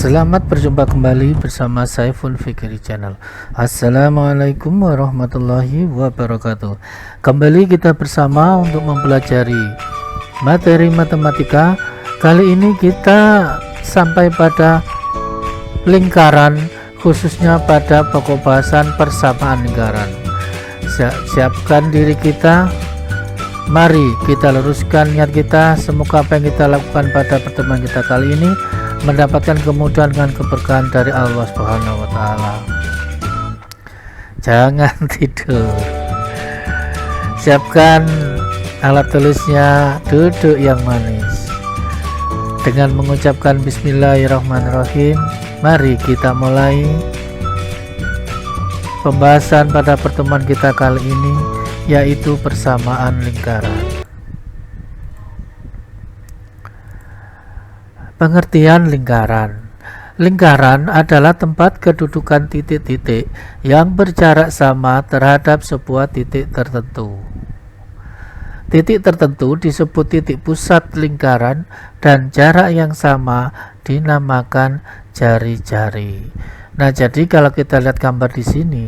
Selamat berjumpa kembali bersama Saiful Fikri Channel. Assalamualaikum warahmatullahi wabarakatuh. Kembali kita bersama untuk mempelajari materi matematika. Kali ini kita sampai pada lingkaran, khususnya pada pokok bahasan persamaan lingkaran. Siapkan diri kita, mari kita luruskan niat kita. Semoga apa yang kita lakukan pada pertemuan kita kali ini mendapatkan kemudahan dan keberkahan dari Allah Subhanahu wa Ta'ala. Jangan tidur, siapkan alat tulisnya, duduk yang manis. Dengan mengucapkan bismillahirrahmanirrahim, mari kita mulai pembahasan pada pertemuan kita kali ini, yaitu persamaan lingkaran. Pengertian lingkaran. Lingkaran adalah tempat kedudukan titik-titik yang berjarak sama terhadap sebuah titik tertentu. Titik tertentu disebut titik pusat lingkaran dan jarak yang sama dinamakan jari-jari. Nah, jadi kalau kita lihat gambar di sini,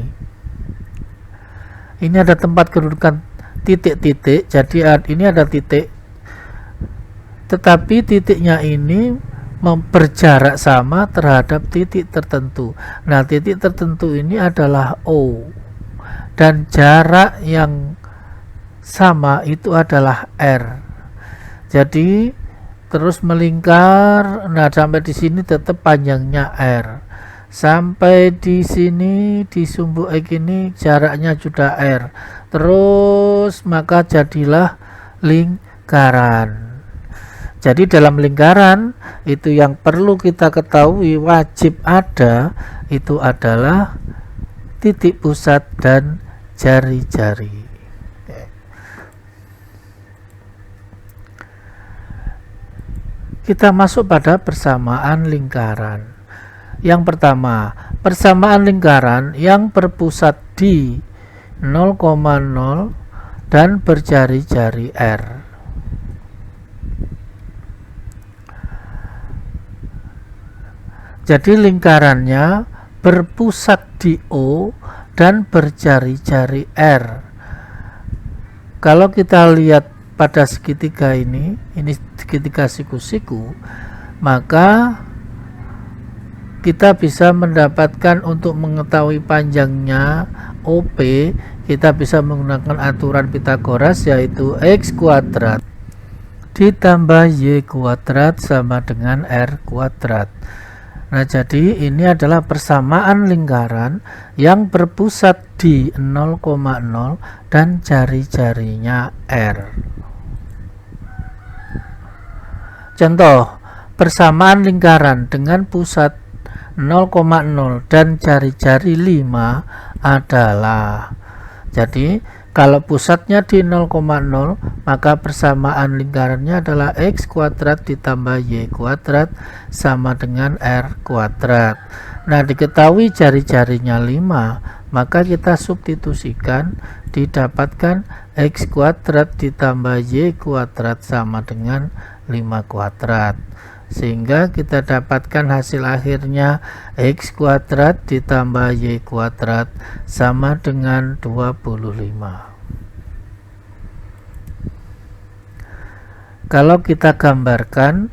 ini ada tempat kedudukan titik-titik. Jadi ini ada titik, tetapi titiknya ini berjarak sama terhadap titik tertentu. Nah, titik tertentu ini adalah O, dan jarak yang sama itu adalah R. Jadi terus melingkar. Nah, sampai di sini tetap panjangnya R. Sampai di sini di sumbu X ini jaraknya sudah R. Terus maka jadilah lingkaran. Jadi dalam lingkaran itu yang perlu kita ketahui, wajib ada, itu adalah titik pusat dan jari-jari. Kita masuk pada persamaan lingkaran. Yang pertama, persamaan lingkaran yang berpusat di 0,0 dan berjari-jari R. Jadi lingkarannya berpusat di O dan berjari-jari R. Kalau kita lihat pada segitiga ini segitiga siku-siku, maka kita bisa mendapatkan, untuk mengetahui panjangnya OP, kita bisa menggunakan aturan Pythagoras, yaitu X kuadrat ditambah Y kuadrat sama dengan R kuadrat. Nah, jadi ini adalah persamaan lingkaran yang berpusat di 0,0 dan jari-jarinya R. Contoh, persamaan lingkaran dengan pusat 0,0 dan jari-jari 5 adalah, jadi kalau pusatnya di 0,0, maka persamaan lingkarannya adalah X kuadrat ditambah Y kuadrat sama dengan R kuadrat. Nah, diketahui jari-jarinya 5, maka kita substitusikan, didapatkan X kuadrat ditambah Y kuadrat sama dengan 5 kuadrat. Sehingga kita dapatkan hasil akhirnya X kuadrat ditambah Y kuadrat sama dengan 25. Kalau kita gambarkan,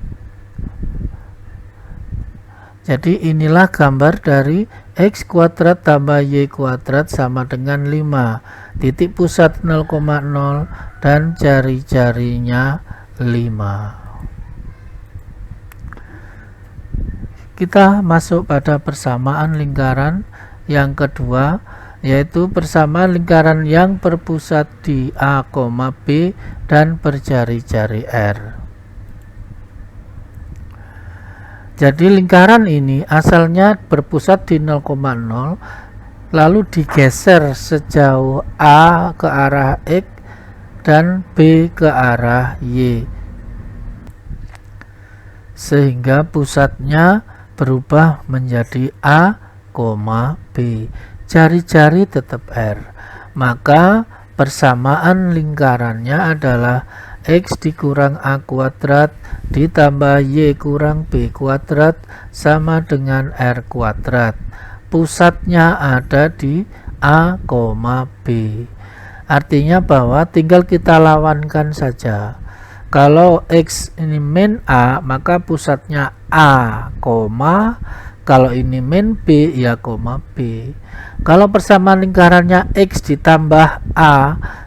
jadi inilah gambar dari X kuadrat tambah Y kuadrat sama dengan 5. Titik pusat 0,0 dan jari-jarinya 5. Kita masuk pada persamaan lingkaran yang kedua, yaitu persamaan lingkaran yang berpusat di A, B dan berjari-jari R. Jadi lingkaran ini asalnya berpusat di 0,0, lalu digeser sejauh A ke arah X dan B ke arah Y, sehingga pusatnya berubah menjadi A, B. Jari-jari tetap R. Maka persamaan lingkarannya adalah X dikurang A kuadrat ditambah Y kurang B kuadrat sama dengan R kuadrat. Pusatnya ada di A, B. Artinya bahwa tinggal kita lawankan saja. Kalau X ini min A, maka pusatnya A, kalau ini min B, ya B. Kalau persamaan lingkarannya X ditambah A,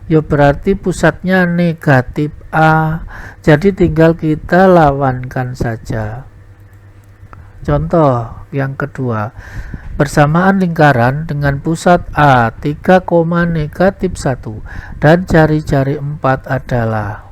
ya berarti pusatnya negatif A. Jadi tinggal kita lawankan saja. Contoh yang kedua, persamaan lingkaran dengan pusat A 3, negatif 1 dan jari-jari 4 adalah,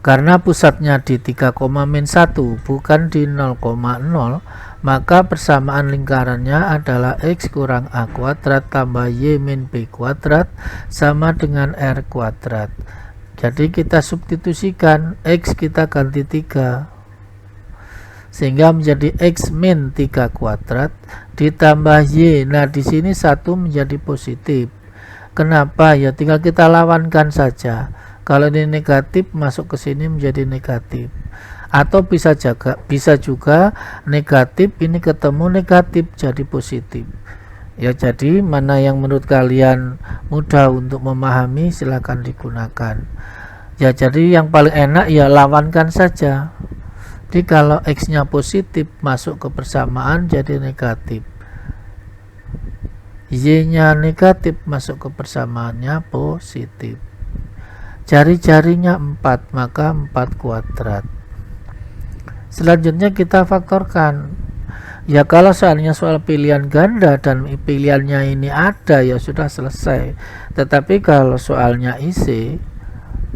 karena pusatnya di 3, min 1 bukan di 0,0, maka persamaan lingkarannya adalah X kurang A kuadrat tambah Y min B kuadrat sama dengan R kuadrat. Jadi kita substitusikan, X kita ganti 3, sehingga menjadi X min 3 kuadrat ditambah Y. Nah di sini 1 menjadi positif. Kenapa? Ya tinggal kita lawankan saja. Kalau ini negatif, masuk ke sini menjadi negatif. Atau bisa juga negatif ini ketemu negatif jadi positif. Ya jadi mana yang menurut kalian mudah untuk memahami silahkan digunakan. Ya jadi yang paling enak ya lawankan saja. Jadi kalau X nya positif masuk ke persamaan jadi negatif. Y nya negatif masuk ke persamaannya positif. Jari-jarinya 4, maka 4 kuadrat. Selanjutnya kita faktorkan. Ya kalau soalnya soal pilihan ganda dan pilihannya ini ada, ya sudah selesai. Tetapi kalau soalnya isi,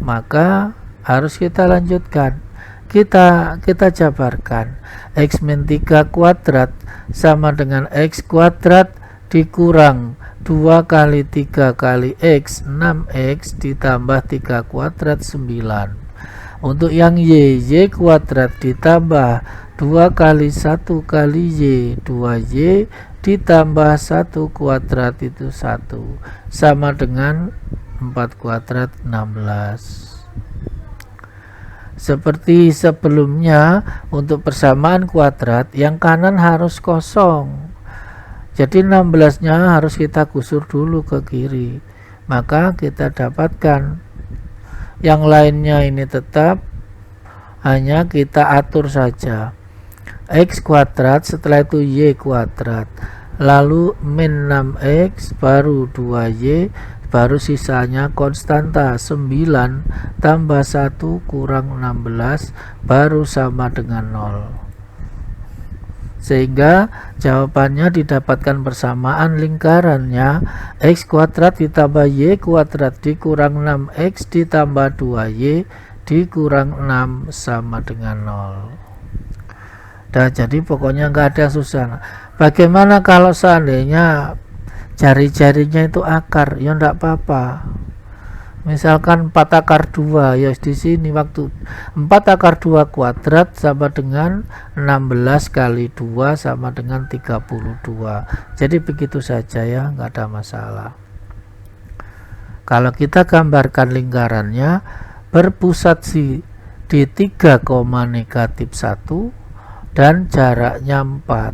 maka harus kita lanjutkan. Kita jabarkan. X min 3 kuadrat sama dengan X kuadrat dikurang 2 kali 3 kali X, 6X ditambah 3 kuadrat 9. Untuk yang Y kuadrat ditambah 2 kali 1 kali Y, 2Y ditambah 1 kuadrat itu 1 sama dengan 4 kuadrat 16. Seperti sebelumnya, untuk persamaan kuadrat yang kanan harus kosong. Jadi 16 nya harus kita gusur dulu ke kiri, maka kita dapatkan yang lainnya ini tetap, hanya kita atur saja. X kuadrat setelah itu Y kuadrat, lalu min 6X baru 2Y, baru sisanya konstanta 9 tambah 1 kurang 16 baru sama dengan 0. Sehingga jawabannya didapatkan persamaan lingkarannya X kuadrat ditambah Y kuadrat dikurang 6X ditambah 2Y dikurang 6 sama dengan 0. Nah, jadi pokoknya nggak ada susah. Bagaimana kalau seandainya jari-jarinya itu akar? Ya enggak apa-apa. Misalkan 4 akar 2, ya di sini waktu 4 akar 2 kuadrat sama dengan 16 kali 2 sama dengan 32. Jadi begitu saja ya, nggak ada masalah. Kalau kita gambarkan lingkarannya berpusat di 3, negatif 1 dan jaraknya 4.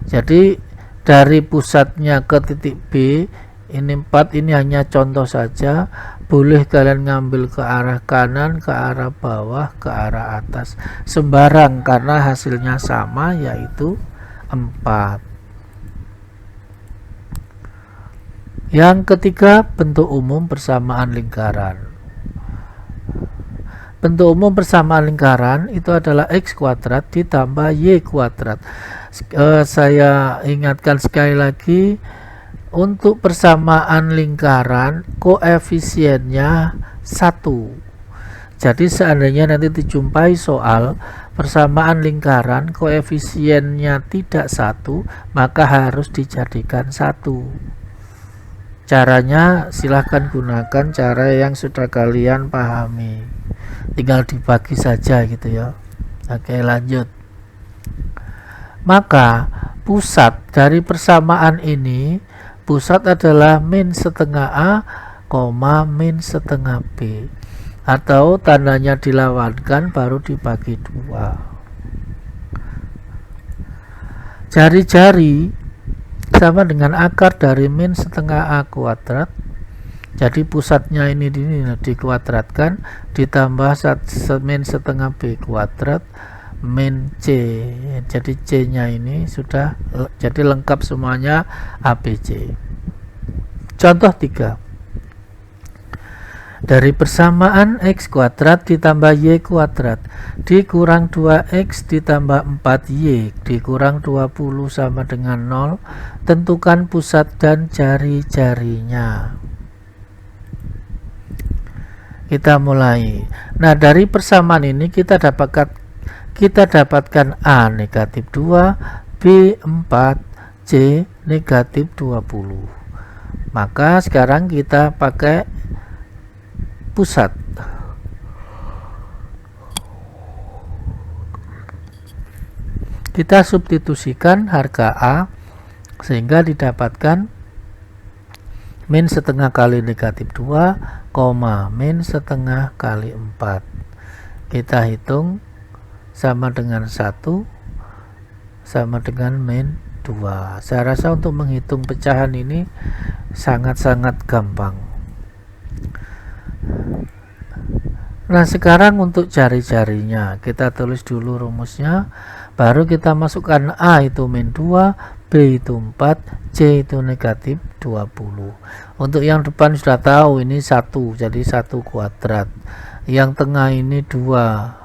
Jadi dari pusatnya ke titik B ini 4, ini hanya contoh saja. Boleh kalian ngambil ke arah kanan, ke arah bawah, ke arah atas, sembarang karena hasilnya sama, yaitu 4. Yang ketiga, bentuk umum persamaan lingkaran. Bentuk umum persamaan lingkaran itu adalah X kuadrat ditambah Y kuadrat. Saya ingatkan sekali lagi, untuk persamaan lingkaran koefisiennya 1. Jadi seandainya nanti dijumpai soal persamaan lingkaran koefisiennya tidak 1, maka harus dijadikan 1. Caranya silahkan gunakan cara yang sudah kalian pahami, tinggal dibagi saja gitu ya. Oke, lanjut. Maka pusat dari persamaan ini, pusat adalah min setengah A koma min setengah B, atau tandanya dilawankan baru dibagi 2. Jari-jari sama dengan akar dari min setengah A kuadrat. Jadi pusatnya ini dikuadratkan ditambah min setengah B kuadrat min C. Jadi C nya ini sudah jadi lengkap semuanya ABC. Contoh 3. Dari persamaan x kuadrat ditambah y kuadrat dikurang 2x ditambah 4y dikurang 20 sama dengan 0. Tentukan pusat dan jari-jarinya. Kita mulai. Nah, dari persamaan ini kita dapatkan A negatif 2, B 4, C negatif 20. Maka sekarang kita pakai pusat. Kita substitusikan harga A sehingga didapatkan min setengah kali negatif 2, min setengah kali 4. Kita hitung sama dengan 1 sama dengan min 2. Saya rasa untuk menghitung pecahan ini sangat-sangat gampang. Nah, sekarang untuk jari-jarinya kita tulis dulu rumusnya, baru kita masukkan A itu min 2, B itu 4, C itu negatif 20. Untuk yang depan sudah tahu ini 1, jadi 1 kuadrat. Yang tengah ini 2,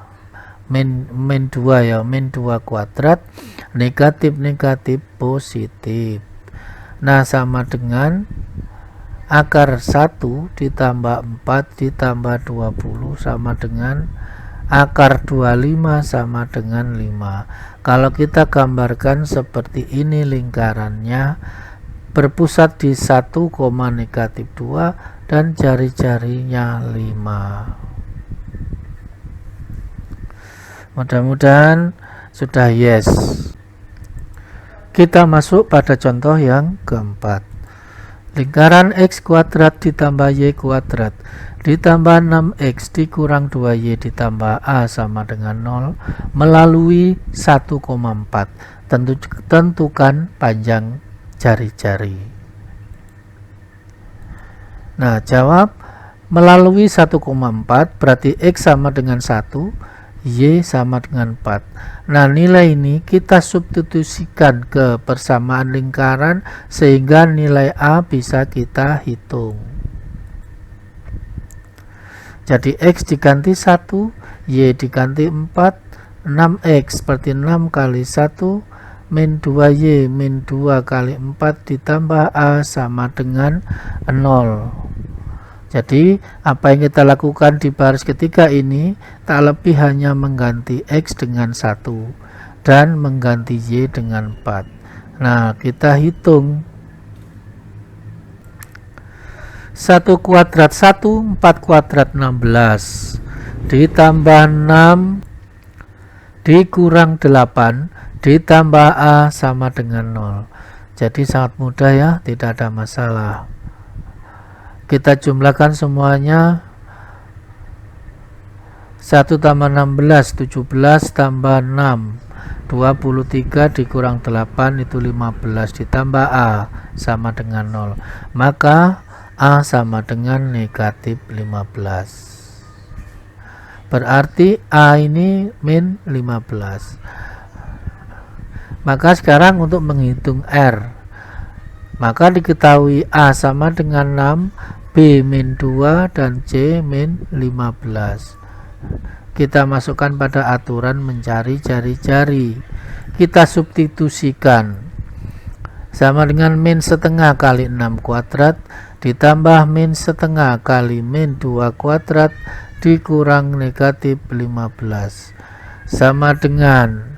min 2 ya, min 2 kuadrat, negatif positif. Nah, sama dengan akar 1 ditambah 4 ditambah 20 sama dengan akar 25 sama dengan 5. Kalau kita gambarkan seperti ini lingkarannya, berpusat di 1, negatif 2 dan jari-jarinya 5. Mudah-mudahan sudah yes. Kita masuk pada contoh yang keempat. Lingkaran x kuadrat ditambah y kuadrat ditambah 6x dikurang 2y ditambah a sama dengan 0 melalui 1,4. Tentukan panjang jari-jari. Nah, jawab melalui 1,4 berarti x sama dengan 1, y sama dengan 4. Nah, nilai ini kita substitusikan ke persamaan lingkaran sehingga nilai A bisa kita hitung. Jadi x diganti 1, y diganti 4, 6x berarti 6 kali 1 min 2y min 2 kali 4 ditambah A sama dengan 0. Jadi apa yang kita lakukan di baris ketiga ini tak lebih hanya mengganti x dengan 1 dan mengganti y dengan 4. Nah, kita hitung 1 kuadrat 1, 4 kuadrat 16 ditambah 6 dikurang 8 ditambah A sama dengan 0. Jadi sangat mudah ya, tidak ada masalah. Kita jumlahkan semuanya. 1 tambah 16, 17 tambah 6, 23 dikurang 8 itu 15 ditambah A sama dengan 0. Maka A sama dengan negatif 15. Berarti A ini min 15. Maka sekarang untuk menghitung R, maka diketahui A sama dengan 6, B min 2 dan C min 15. Kita masukkan pada aturan mencari jari-jari. Kita substitusikan sama dengan min setengah kali 6 kuadrat ditambah min setengah kali min 2 kuadrat dikurang negatif 15 sama dengan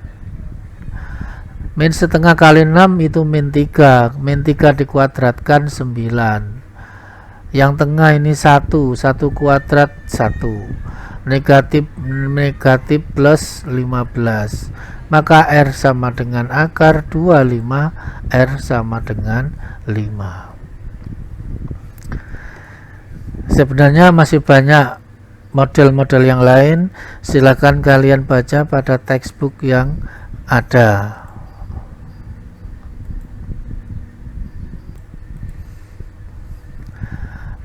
min setengah kali 6 itu min 3, min 3 dikuadratkan 9. Yang tengah ini 1 kuadrat 1, negatif plus 15. Maka R sama dengan akar 25, R sama dengan 5. Sebenarnya masih banyak model-model yang lain, silakan kalian baca pada textbook yang ada.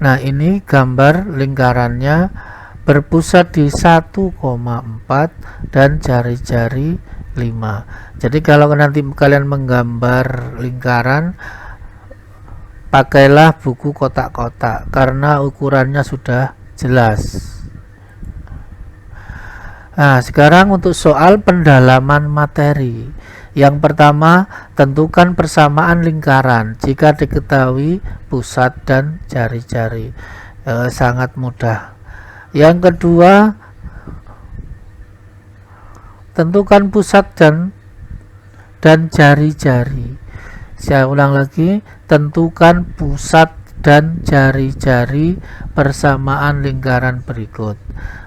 Nah, ini gambar lingkarannya berpusat di 1,4 dan jari-jari 5. Jadi kalau nanti kalian menggambar lingkaran, pakailah buku kotak-kotak karena ukurannya sudah jelas. Nah, sekarang untuk soal pendalaman materi. Yang pertama, tentukan persamaan lingkaran jika diketahui pusat dan jari-jari. Sangat mudah. Yang kedua, tentukan pusat dan jari-jari. Saya ulang lagi, tentukan pusat dan jari-jari persamaan lingkaran berikut.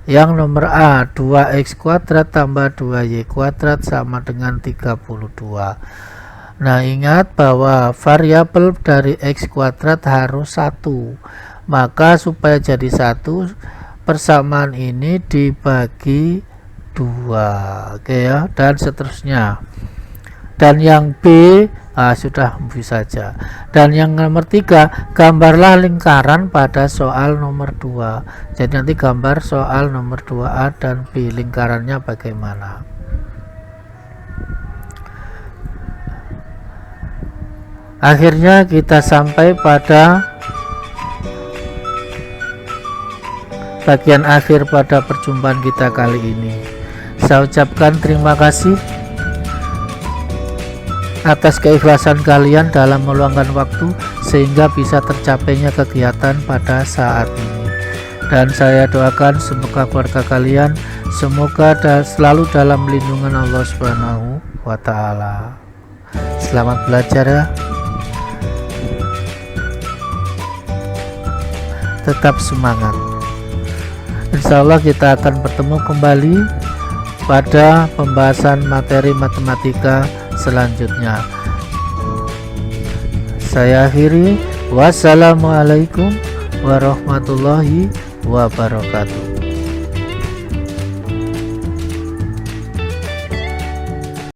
Yang nomor A, 2x kuadrat tambah 2y kuadrat sama dengan 32. Nah, ingat bahwa variabel dari x kuadrat harus 1. Maka supaya jadi 1, persamaan ini dibagi 2, oke ya, dan seterusnya. Dan yang B sudah bisa saja. Dan yang nomor 3, gambarlah lingkaran pada soal nomor 2. Jadi nanti gambar soal nomor 2A dan B, lingkarannya bagaimana. Akhirnya kita sampai pada bagian akhir pada perjumpaan kita kali ini. Saya ucapkan terima kasih atas keikhlasan kalian dalam meluangkan waktu sehingga bisa tercapainya kegiatan pada saat ini. Dan saya doakan semoga keluarga kalian semoga selalu dalam lindungan Allah Subhanahu wa Ta'ala. Selamat belajar ya. Tetap semangat. Insya Allah kita akan bertemu kembali pada pembahasan materi matematika selanjutnya. Saya akhiri. Wassalamualaikum warahmatullahi wabarakatuh.